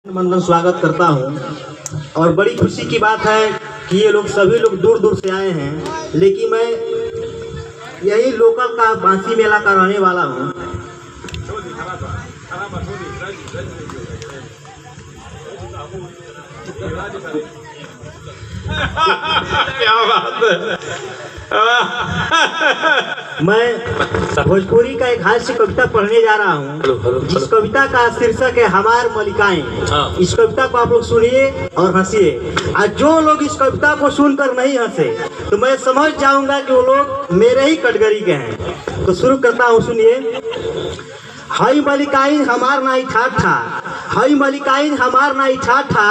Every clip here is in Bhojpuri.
मंदन स्वागत करता हूँ। और बड़ी खुशी की बात है कि ये लोग सभी लोग दूर दूर से आए हैं, लेकिन मैं यही लोकल का बांसी मेला का रहने वाला हूँ। क्या बात है। मैं भोजपुरी का एक हास्य कविता पढ़ने जा रहा हूँ, जिस कविता का शीर्षक है हमार मलिकाएं। इस कविता को आप लोग सुनिए और हंसिए। और जो लोग इस कविता को सुनकर नहीं हंसे तो मैं समझ जाऊंगा कि वो लोग मेरे ही कैटेगरी के हैं। तो शुरू करता हूँ, सुनिए। हई मलिकाइन हमार नाई ठाठा, हई मलिकाइन हमार नाई ठाठा,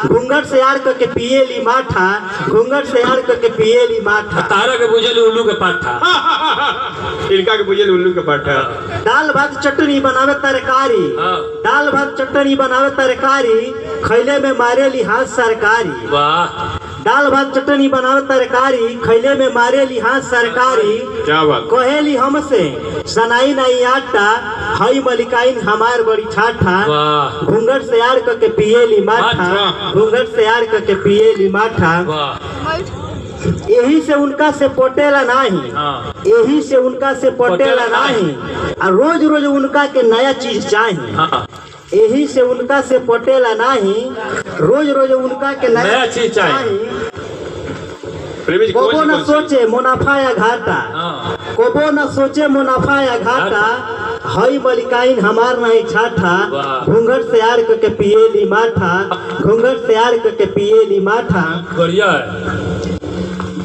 घूंघट से आड़ करके पिए ली माठा, घूंघट से आड़ करके पिए ली माठा। तारा के बुझे उल्लू के पाठा, इनका के बुझे उल्लू के पाठा। दाल भात चटनी बनावे तरकारी, दाल भात चटनी बनावे तरकारी, खैले में मारे ली हाथ सरकारी। वाह। दाल भात चटनी बनावे तरकारी, खैले में मारे ली हाथ सरकारी। क्या बात। कहेली हमसे सनाई नहीं आटा, हई मलिकाइन हमार बड़ी ठाठा, घूंघट से आड़ करके पिए ली माठा, घूंघट से आड़ करके पिए ली माठा। यही से उनका से पटेला नहीं, यही से उनका से पटेला नहीं, और रोज रोज उनका के नया चीज चाहिए। यही से उनका से पटेला नहीं, रोज रोज उनका के नया चीज चाहिए। कोबो न सोचे मुनाफा या घाटा, कोबो न सोचे मुनाफा या घाटा, हई मलिकाइन हमार नहीं ठाठा, घूंघट से आड़ करके पिए ली माठा, घूंघट से आड़ करके पिए ली माठा। बढ़िया है।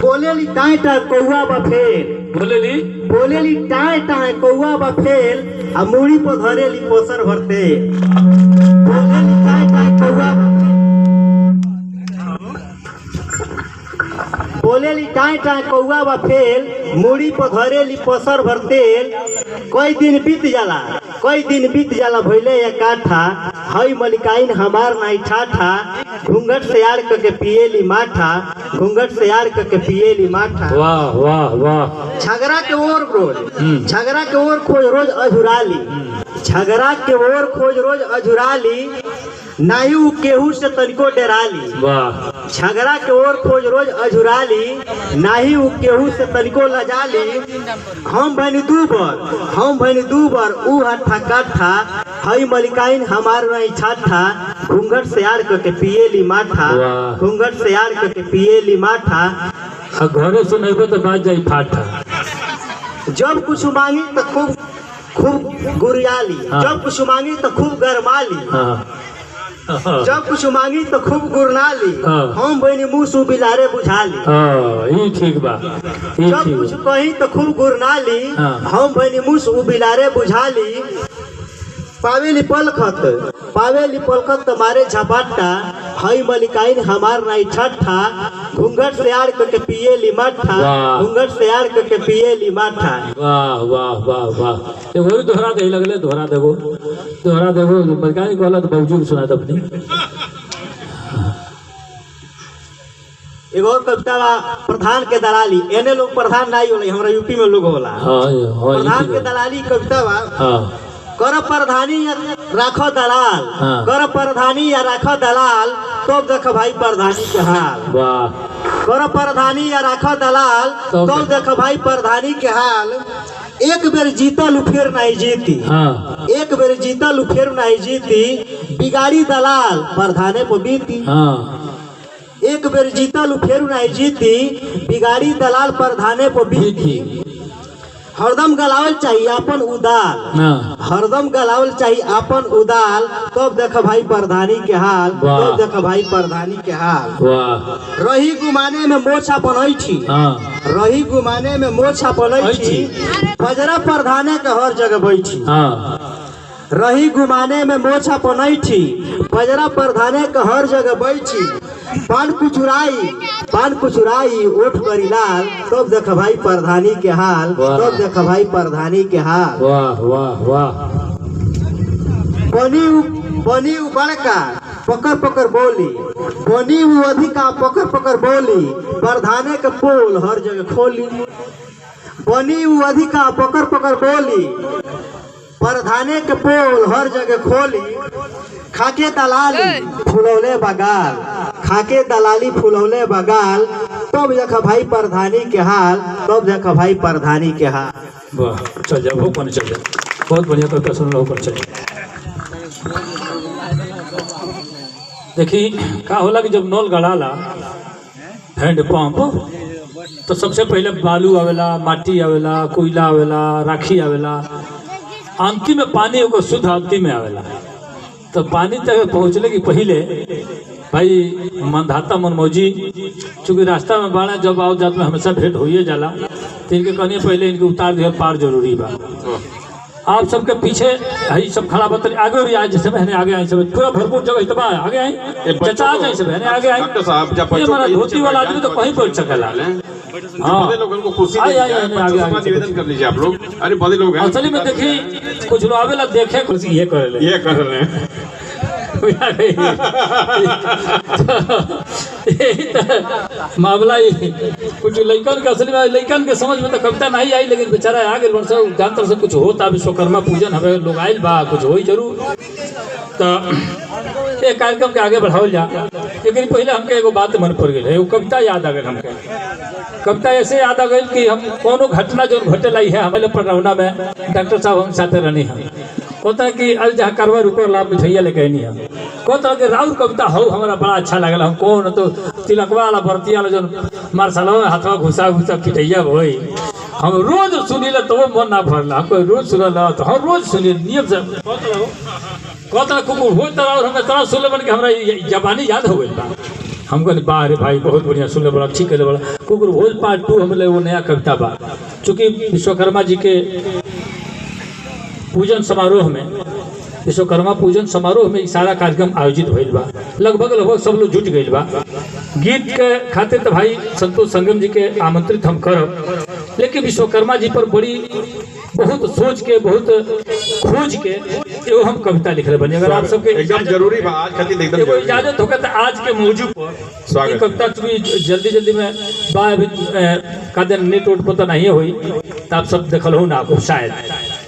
बोले ली टाए टाए कौआ बफेल, बोले ली टाए टाए कौआ बफेल, आ मूड़ी पर धरे ली पोसर भरते। बोले ली टाए टाए कौआ, बोले ली टाए टाए कौआ बफेल, मूड़ी पर धरे ली पोसर भरतेल। कई दिन बीत जाला, कई दिन बीत जाला भइले या काठा, हई मलिकाइन हमार नाई ठाठा, घूंघट से आड़ करके पिए ली माठा, घूंघट से आड़ करके पिए ली माठा। वाह वाह वाह। झगड़ा के ओर रोज, झगड़ा के ओर खोज रोज अझुराली, झगड़ा के ओर खोज रोज अझुराली, नायू केहू से तनिको डराली। वाह। झगड़ा के ओर खोज रोज अझुराली, नाही उ केहू से तनिको लजाली। हम भनी दू बार ऊ हट्ठा काठा, हई मलिकाइन हमार नहीं ठाठा, घूंघट से आड़ करके पिए ली माठा, घूंघट से आड़ करके पिए ली माठा। घरे से नहीं तो बात जाई फाठा। जब कुछ मांगी तो खूब खूब गुरियाली, जब कुछ मांगी तो खूब गरमाली, जब कुछ मांगी तो खूब गुरनाली, हम बनी मुँह सु बिलारे बुझाली। ठीक बा। जब कुछ कही तो खूब गुरनाली, हम बनी मुँह सु बिलारे बुझाली। पावेली पलखत तुम्हारे झपाटा, हई मलिकाइन हमार नहीं ठट्ठा, घूंघट से आड़ करके पिए ली माठा, घूंघट से आड़ करके पिए ली माठा। वाह वाह वाह वाह। एगो दोहरा दे लगले, दोहरा देबो, दोहरा देबो। मलिकाइन कहला तो बाबूजी सुना दे अपनी। एगो और कविता बा, प्रधान के दलाली। एने लोग प्रधान नहीं होला, हमरा यूपी में लोग होला। प्रधान के दलाली कविता बा। कर प्रधानी या राखो दलाल, कर प्रधानी या राखो दलाल, तो देख भाई प्रधानी के हाल। कर प्रधानी या राखो दलाल, तो देख भाई प्रधानी के हाल। एक बेर जीतल फिर नहीं जीती, एक बेर जीतल फिर नहीं जीती, बिगाड़ी दलाल प्रधाने पर बीती। एक बेर जीतल फिर नहीं जीती, बिगाड़ी दलाल प्रधाने पर बीती। हरदम गलावल चाहिए अपन उदाल, हरदम गलावल चाहिए अपन उदाल, तब देख भाई प्रधानी के हाल, तब देख भाई प्रधानी के हाल। रही गुमाने में मोछा बनई थी, रही गुमाने में मोछा बनई थी, बजरा प्रधाने के हर जगह बैठी। रही गुमाने में मोछा बनई थी, बजरा प्रधाने के हर जगह बैठी। पान कुचुराई ओठ बरी लाल, तब देख भाई प्रधानी के हाल, तब देख भाई प्रधानी के हाल। वाह वाह वाह। बनी उ बड़का पकड़ पकड़ बोली, बनी उ अधिका पकड़ पकड़ बोली, प्रधाने के पोल हर जगह खोली। बनी उ अधिका पकड़ पकड़ बोली, प्रधाने के पोल हर जगह खोली। खाके दलाली फुलौले बगाल, खाके दलाली फुलौले बगाल, तब देख भाई प्रधानी के हाल, तब देख भाई प्रधानी के हाल। वाह, चल जाओ हो पानी, चल जाओ, बहुत बढ़िया कविता सुन लो कर चल। देखी का होला कि जब नल गड़ाला हैंड पंप तो सबसे पहले बालू आवेला, माटी आवेला, कोयला आवेला, राखी आवेला, अंतिम में पानी एगो शुद्ध अंतिम में आवेला। तो पानी तक पहुँचने की पहले भाई मनधाता मनमौजी चूँकि रास्ता में बाड़ा जब आओ जात में हमेशा भेंट होइए जाला, तो इनके कहने पहले इनके उतार दिया पार जरूरी बा। आप सबके पीछे हई सब खड़ा बतल आगे भी आए, जैसे बहने आगे आई सब पूरा भरपूर जगह इतना आगे आई, चचा आ जाए सब बहने आगे आई। ये हमारा धोती वाला आदमी तो कहीं पर सकेला। हाँ लोगों को कुर्सी निवेदन कर लीजिए आप लोग। अरे बड़े लोग हैं असली में देखी कुछ लोग आवेला देखे कुछ ये कर रहे हैं मामला ही कुछ लइकन के असली में लइकन के समझ में तो कविता नहीं आई, लेकिन बेचारा आ गए वर्ष जानतर से कुछ होता विश्वकर्मा पूजन हमें लोग आयल बा, कुछ हो जरूर। तो ये कार्यक्रम के आगे बढ़ाओ जा, लेकिन पहले हमके एगो बात मन पड़ गई, एगो कविता याद आ गई हमके। कविता ऐसे याद आ गई कि हम कोनो घटना जो घटे लाई है हमारे पटरौना में डॉक्टर साहब हम साथे रहनी है, कहता है कि अल जहाँ करवा रुको लाभ मिठैया लेके नहीं है, कहता है कि राउर कविता हो हमारा बड़ा अच्छा लगल। हम कौन तो तिलकवा वाला बरतिया वाला जो मार्शल हाथवा घुसा घुसा पिटैया भई हम रोज सुनील तो वो मन ना भरला, कोई रोज सुनल तो हम रोज सुनिए नियम से कहता कुकुर हो तरह और हमें तरह सुन बन के हमारा जबानी याद हो गई बा। हम कहते बाह रे भाई बहुत बढ़िया सुन ले बड़ा ठीक है बड़ा कुकुर भोज पार्ट 2 हमें वो नया कविता बा। चूँकि विश्वकर्मा जी के पूजन समारोह में, विश्वकर्मा पूजन समारोह में सारा कार्यक्रम आयोजित भइल बा, लगभग सब लोग जुट गइल बा। गीत के खातिर तो भाई संतोष संगम जी के आमंत्रित हम करब, लेकिन विश्वकर्मा जी पर बड़ी बहुत सोच के बहुत खोज के एगो हम कविता लिख रहे बनी। अगर आप सबके एकदम जरूरी बा, आज खातिर एकदम जरूरी इजाजत होगा तो आज के मौजू पर ये कविता चूँकि जल्दी में बा अभी का दिन नेट वोट पर तो नहीं हुई, तो आप सब देखल हो ना आपको शायद,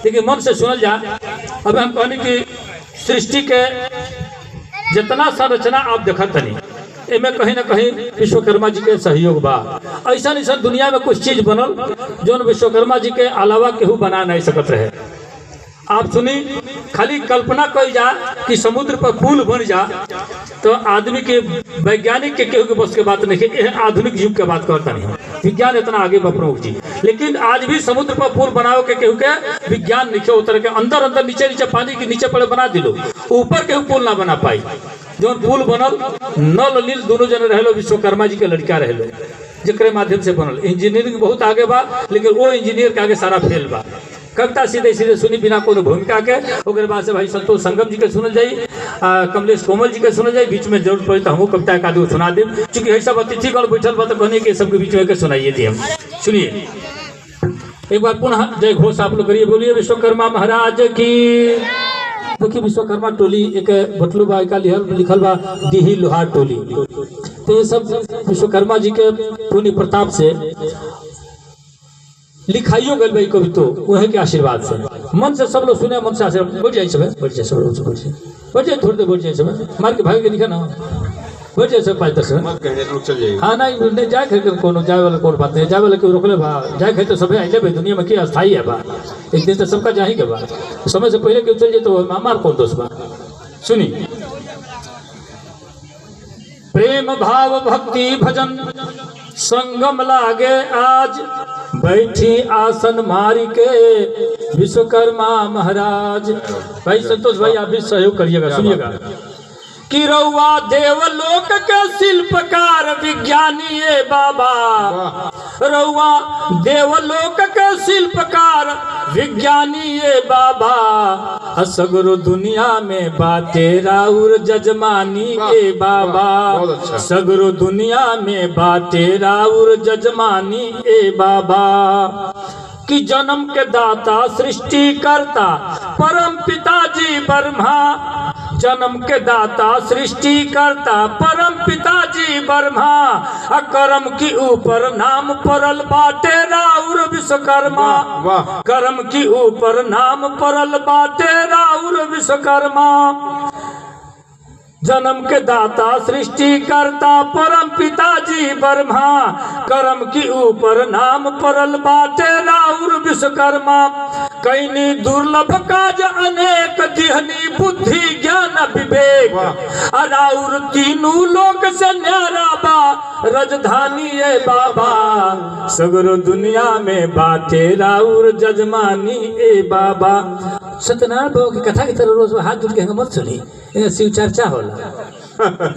लेकिन मन से सुनल जा। अब हम कहने की सृष्टि के जितना संरचना आप देखत नहीं, इनमें कहीं ना कहीं विश्वकर्मा जी के सहयोग बा। ऐसा ऐसा दुनिया में कुछ चीज बनल जो विश्वकर्मा जी के अलावा केहू बना नहीं सकत रहे। आप सुनी खाली कल्पना कल जा कि समुद्र पर पुल बन जा, तो आदमी के वैज्ञानिक के केहू के बस के बात नहीं है, आधुनिक युग के बात करता नहीं, विज्ञान इतना आगे प्रमुख जी, लेकिन आज भी समुद्र पर पुल बनाओ के केहू के विज्ञान नहीं उतर के अंदर नीचे पानी के नीचे पड़े बना दिलो, ऊपर केहू पुल ना बना पाई। जो पुल बनल नल नील दोनों जने रहे, विश्वकर्मा जी के लड़का रहे, जेकरे माध्यम से बनल। इंजीनियरिंग बहुत आगे बा, लेकिन वो इंजीनियर के आगे सारा फेल बा। कविता सीधे सुनी बिना कोनो भूमिका के, ओकरे बाद से भाई संतोष संगम जी के सुनल जाई, कमलेश कोमल जी के सुनल जाई, बीच में जरूरत पड़ी तो हमू कविता का दो सुना दें, चूंकि ऐसा अतिथि गण बैठल बा तो कहने के सबके बीच में सुनाइए थी। हम सुनिए एक बार पुनः जय घोष आप लोग करिए, बोलिए विश्वकर्मा महाराज की। देखिए विश्वकर्मा टोली एक बटलू बाई का लिखल बा दीही लोहार टोली, तो ये सब विश्वकर्मा जी के पुण्य प्रताप से लिखाइयो गल भाई कवि, तो वही के आशीर्वाद से मन से सब लोग सुने, मन से आशीर्वाद बढ़ जाए, सब बढ़ जाए, सब बढ़ जाए, थोड़ी देर बढ़ जाए, सब मार के भाग के लिखा ना बढ़ जाए, सब 5-10 मिनट। हाँ नहीं जाए खे कोनो जाए वाला कोई बात नहीं, जाए वाला क्यों रोकले बा, जाए खे तो सब आइले भाई, दुनिया में क्या अस्थाई है बा, एक दिन तो सबका जाए के बा, समय से पहले क्यों चल जाए तो हमार कौन दोस्त बा। सुनी प्रेम भाव भक्ति भजन संगम लागे आज, बैठी आसन मारी के विश्वकर्मा महाराज। भाई संतोष भाई आप भी सहयोग करिएगा, सुनिएगा कि रउआ देवलोक के शिल्पकार विज्ञानी ये बाबा, रउआ देवलोक के शिल्पकार विज्ञानी ये बाबा, सगरो दुनिया में बाते राउर जजमानी ए बाबा, सगरो दुनिया में बाते राउर जजमानी ए बाबा, कि जन्म के दाता सृष्टि करता परम पिताजी ब्रह्मा, जन्म के दाता सृष्टि करता परम पिताजी ब्रह्मा, कर्म की ऊपर नाम परल बाटे राउर विश्वकर्मा, कर्म की ऊपर नाम परल बाटे राउर विश्वकर्मा, जन्म के दाता सृष्टि करता परम पिताजी ब्रह्मा, कर्म की ऊपर नाम परल बाटे राउर विश्वकर्मा। कैनी दुर्लभ काज अनेक दिहनी बुद्धि ज्ञान विवेक, राउर तीनों लोक से न्यारा बा राजधानी ए बाबा। सगरो दुनिया में बाटे राउर जजमानी ए बाबा। सत्यनारायण बाबा की कथा की तरह रोज हाथ जोड़ के मत चली, शिव चर्चा होला।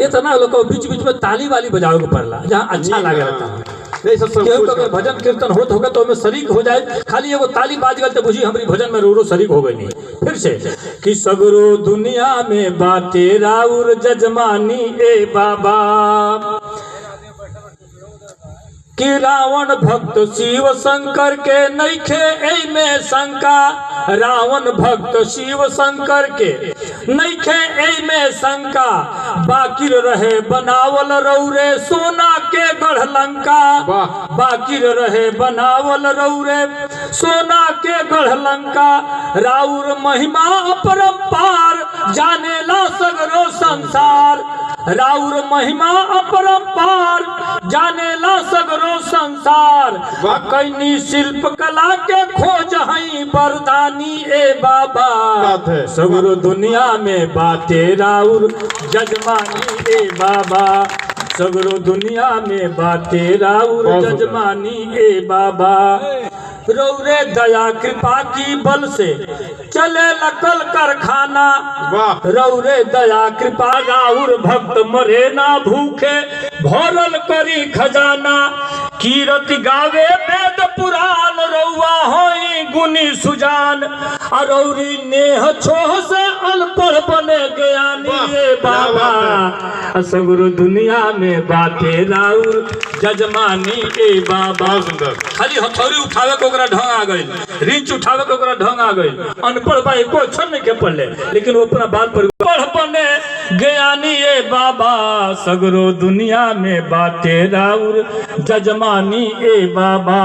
ये तो ना लोग बीच बीच में ताली वाली बजाओ के पड़ला जहाँ अच्छा लगे रहता है। भजन कीर्तन होत होगा तो हमें शरीक हो जाए, खाली एगो ताली बाज गल तो बुझी हमारी भजन में रो शरीक हो गई नहीं। फिर से कि सगरो दुनिया में बाटे राउर जजमानी ए बाबा। कि रावण भक्त शिव शंकर के नइखे एमे शंका, रावण भक्त शिव शंकर के नइखे एमे शंका। बाकिर रहे बनावल रौरे सोना के गढ़ लंका, बाकिर रहे बनावल रौरे सोना के गढ़ लंका। राउर महिमा अपरंपार जानेला सगरो संसार, राउर महिमा अपरंपार जानेला सगरो संसार। कैनी शिल्प कला के खोज हई वरदानी ए बाबा। सगरो दुनिया में बाटे राउर जजमानी ए बाबा। सगरो दुनिया में बाटे राउर जजमानी ए बाबा। रौरे दया कृपा की बल से चले लकल कारखाना, रौरे दया कृपा राउर भक्त मरे ना भूखे भरल करी खजाना। कीरति गावे वेद पुराण रउआ होई गुनी सुजान, अरौरी नेह छोह से अनपढ़ बने ज्ञानी ए बाबा। सगरो दुनिया में बाटे राउर जजमानी ए बाबा। खाली हथौड़ी उठावे को ढंग आ गई, रिंच उठावे को ढंग आ गई। अनपढ़ भाई को छन के पढ़ले लेकिन वो अपना बाल पर पढ़ बने ज्ञानी ए बाबा। सगरो दुनिया में बाटे राउर जजमानी ए बाबा।